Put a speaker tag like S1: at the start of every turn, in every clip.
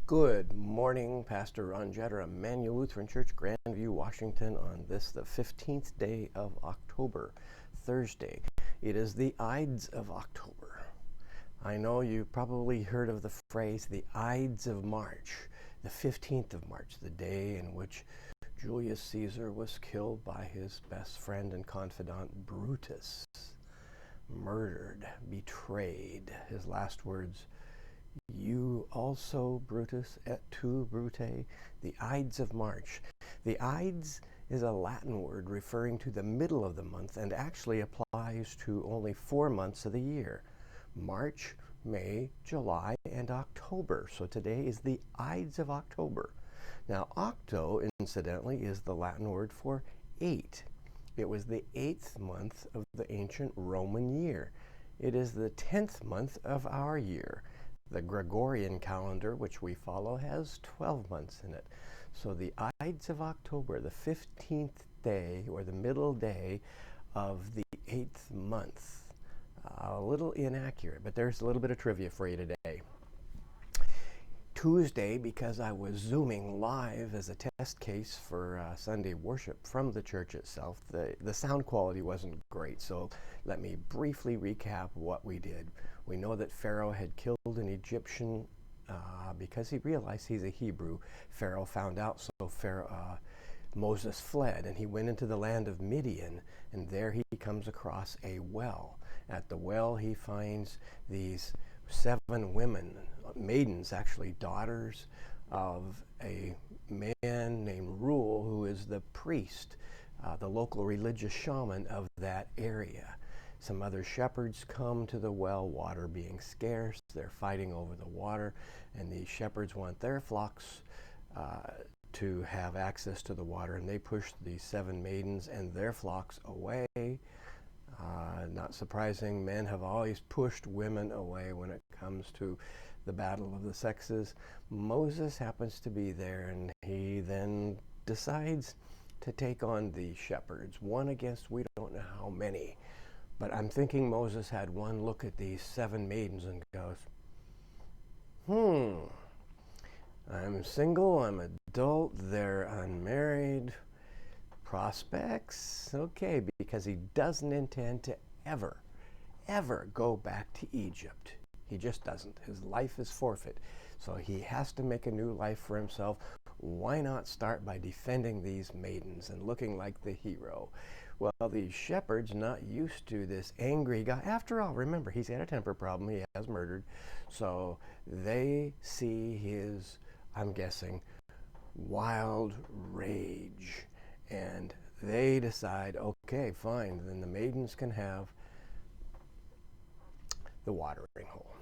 S1: Good morning, Pastor Ron Jetter, Immanuel Lutheran Church, Grandview, Washington, on this, the 15th day of October, Thursday. It is the Ides of October. I know you probably heard of the phrase, the Ides of March, the 15th of March, the day in which Julius Caesar was killed by his best friend and confidant, Brutus. Murdered, betrayed. His last words, "You also, Brutus, et tu, Brute," the Ides of March. The Ides is a Latin word referring to the middle of the month and actually applies to only 4 months of the year: March, May, July, and October. So today is the Ides of October. Now, octo, incidentally, is the Latin word for 8. It was the 8th month of the ancient Roman year. It is the 10th month of our year. The Gregorian calendar, which we follow, has 12 months in it. So the Ides of October, the 15th day, or the middle day of the 8th month. A little inaccurate, but there's a little bit of trivia for you today. Tuesday, because I was Zooming live as a test case for Sunday worship from the church itself, the sound quality wasn't great, so let me briefly recap what we did. We know that Pharaoh had killed an Egyptian because he realized he's a Hebrew. Pharaoh found out, so Moses fled, and he went into the land of Midian, and there he comes across a well. At the well, he finds these 7 women, maidens actually, daughters of a man named Reuel, who is the priest, the local religious shaman of that area. Some other shepherds come to the well, water being scarce. They're fighting over the water, and these shepherds want their flocks to have access to the water, and they push these 7 maidens and their flocks away. Not surprising, men have always pushed women away when it comes to the battle of the sexes. Moses happens to be there, and he then decides to take on these shepherds, one against we don't know how many. But I'm thinking Moses had one look at these 7 maidens and goes, I'm single, I'm adult, they're unmarried. Prospects? Okay, because he doesn't intend to ever go back to Egypt. He just doesn't. His life is forfeit. So he has to make a new life for himself. Why not start by defending these maidens and looking like the hero? Well, these shepherds, not used to this angry guy. After all, remember, he's had a temper problem. He has murdered. So they see his, I'm guessing, wild rage. And they decide, okay, fine, then the maidens can have the watering hole.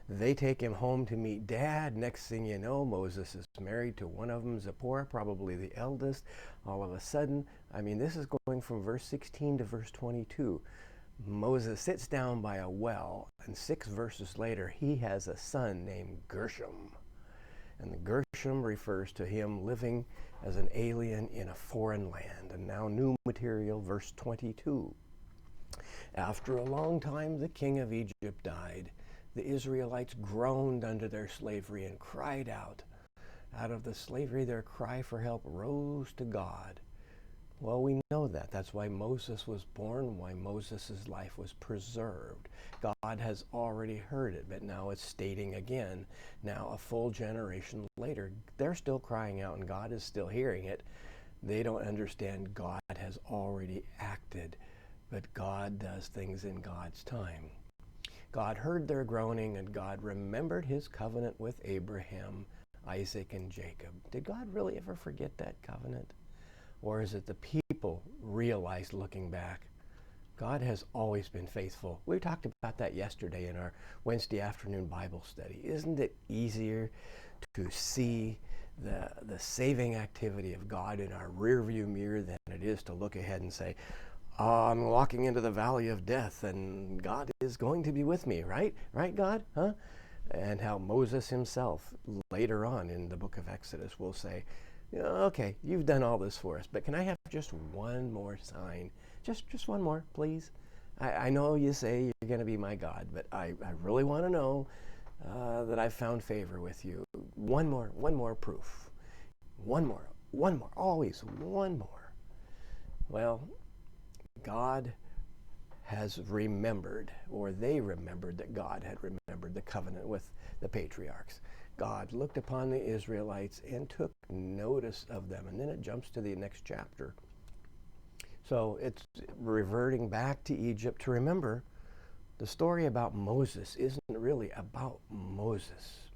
S1: They take him home to meet Dad. Next thing you know, Moses is married to one of them, Zipporah, probably the eldest. All of a sudden, this is going from verse 16 to verse 22. Moses sits down by a well, and 6 verses later, he has a son named Gershom. And the Gershom refers to him living as an alien in a foreign land. And now new material, verse 22. After a long time, the king of Egypt died. The Israelites groaned under their slavery and cried out. Out of the slavery, their cry for help rose to God. Well, we know that. That's why Moses was born, why Moses' life was preserved. God has already heard it, but now it's stating again. Now, a full generation later, they're still crying out, and God is still hearing it. They don't understand God has already acted, but God does things in God's time. God heard their groaning, and God remembered his covenant with Abraham, Isaac, and Jacob. Did God really ever forget that covenant? Or is it the people realized looking back? God has always been faithful. We talked about that yesterday in our Wednesday afternoon Bible study. Isn't it easier to see the saving activity of God in our rearview mirror than it is to look ahead and say, I'm walking into the valley of death and God is going to be with me, right? Right, God? Huh? And how Moses himself later on in the book of Exodus will say, okay, you've done all this for us, but can I have just one more sign? Just one more, please. I know you say you're going to be my God, but I really want to know that I've found favor with you. one more proof. One more, always one more. Well, God has remembered, or they remembered that God had remembered the covenant with the patriarchs. God looked upon the Israelites and took notice of them. And then it jumps to the next chapter. So it's reverting back to Egypt to remember the story about Moses isn't really about Moses.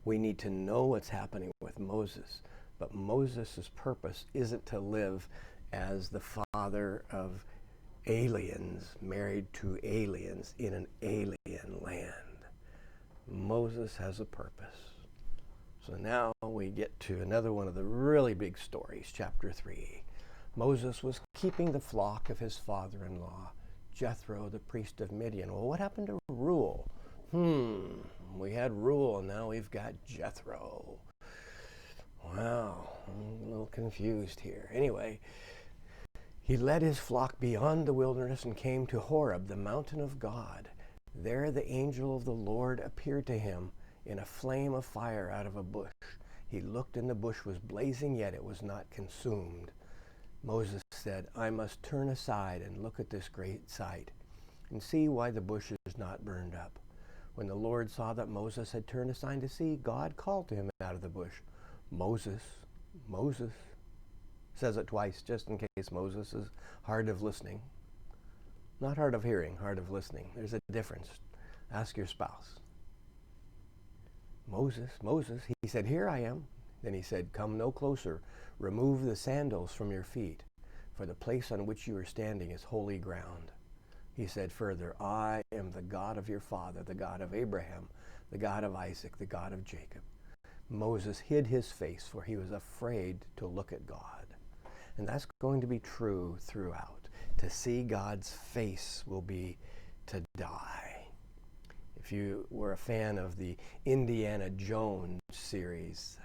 S1: We need to know what's happening with Moses, but Moses' purpose isn't to live as the father of aliens married to aliens in an alien land. Moses has a purpose. So now we get to another one of the really big stories, chapter 3. Moses was keeping the flock of his father-in-law, Jethro, the priest of Midian. Well, what happened to Reuel? We had Reuel, and now we've got Jethro. Wow, I'm a little confused here. Anyway, he led his flock beyond the wilderness and came to Horeb, the mountain of God. There the angel of the Lord appeared to him in a flame of fire out of a bush. He looked, and the bush was blazing, yet it was not consumed. Moses said, I must turn aside and look at this great sight and see why the bush is not burned up. When the Lord saw that Moses had turned aside to see, God called to him out of the bush, Moses, Moses. Says it twice just in case Moses is hard of listening. Not hard of hearing, hard of listening. There's a difference. Ask your spouse. Moses, Moses. He said, here I am. Then he said, come no closer. Remove the sandals from your feet, for the place on which you are standing is holy ground. He said further, I am the God of your father, the God of Abraham, the God of Isaac, the God of Jacob. Moses hid his face, for he was afraid to look at God. And that's going to be true throughout. To see God's face will be to die. If you were a fan of the Indiana Jones series,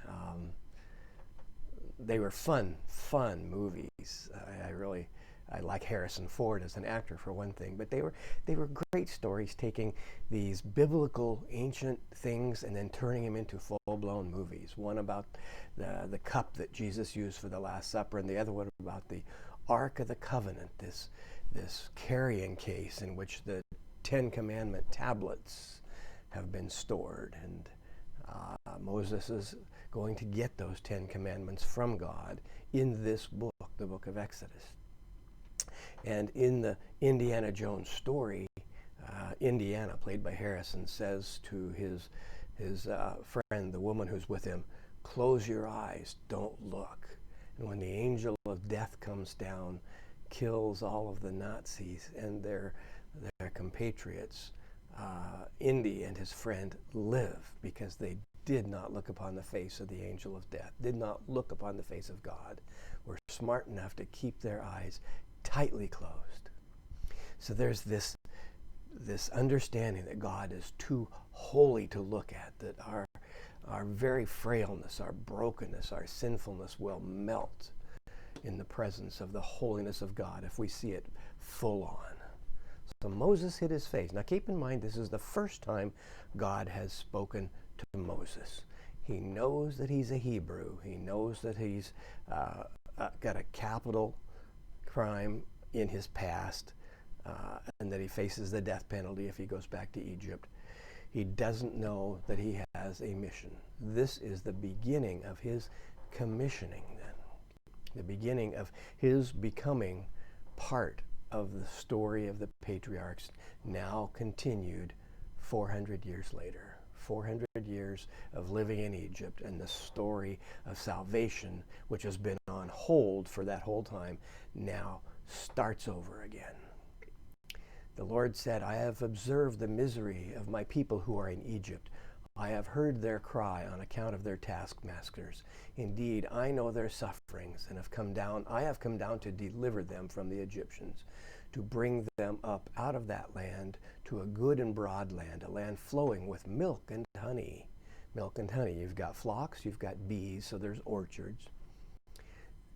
S1: they were fun movies. I like Harrison Ford as an actor for one thing, but they were great stories, taking these biblical ancient things and then turning them into full-blown movies. One about the cup that Jesus used for the Last Supper, and the other one about the Ark of the Covenant, this carrying case in which the Ten Commandment tablets have been stored. And Moses is going to get those 10 commandments from God in this book, the book of Exodus. And in the Indiana Jones story, Indiana, played by Harrison, says to his friend, the woman who's with him, close your eyes, don't look. And when the angel of death comes down, kills all of the Nazis and their compatriots, Indy and his friend live because they did not look upon the face of the angel of death, did not look upon the face of God, were smart enough to keep their eyes tightly closed. So there's this understanding that God is too holy to look at, that our very frailness, our brokenness, our sinfulness will melt in the presence of the holiness of God if we see it full on. So Moses hid his face. Now keep in mind, this is the first time God has spoken to Moses. He knows that he's a Hebrew. He knows that he's got a capital crime in his past, and that he faces the death penalty if he goes back to Egypt. He doesn't know that he has a mission. This is the beginning of his commissioning then. The beginning of his becoming part of the story of the patriarchs, now continued 400 years later. 400 years of living in Egypt, and the story of salvation, which has been on hold for that whole time, now starts over again. The Lord said, I have observed the misery of my people who are in Egypt. I have heard their cry on account of their taskmasters. Indeed, I know their sufferings, and I have come down to deliver them from the Egyptians, to bring them up out of that land to a good and broad land, a land flowing with milk and honey. Milk and honey. You've got flocks, you've got bees, so there's orchards.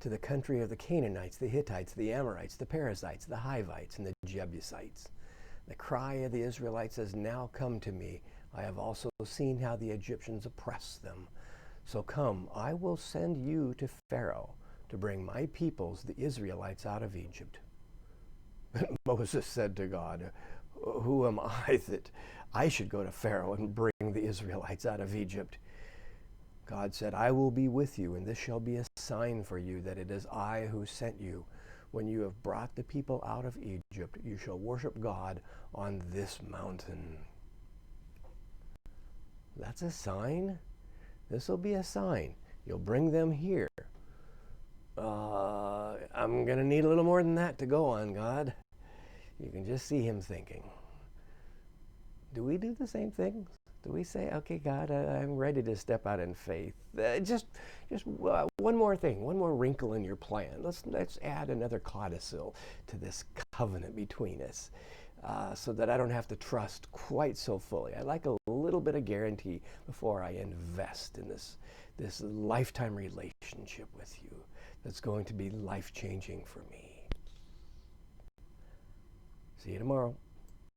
S1: To the country of the Canaanites, the Hittites, the Amorites, the Perizzites, the Hivites, and the Jebusites. The cry of the Israelites has now come to me. I have also seen how the Egyptians oppress them. So come, I will send you to Pharaoh to bring my peoples, the Israelites, out of Egypt." Moses said to God, "Who am I that I should go to Pharaoh and bring the Israelites out of Egypt?" God said, "I will be with you, and this shall be a sign for you that it is I who sent you. When you have brought the people out of Egypt, you shall worship God on this mountain." That's a sign. This will be a sign. You'll bring them here. I'm going to need a little more than that to go on, God. You can just see him thinking. Do we do the same thing? Do we say, "Okay, God, I'm ready to step out in faith"? Just one more thing, one more wrinkle in your plan. Let's add another codicil to this covenant between us, so that I don't have to trust quite so fully. I like a little bit of guarantee before I invest in this lifetime relationship with you that's going to be life-changing for me. See you tomorrow.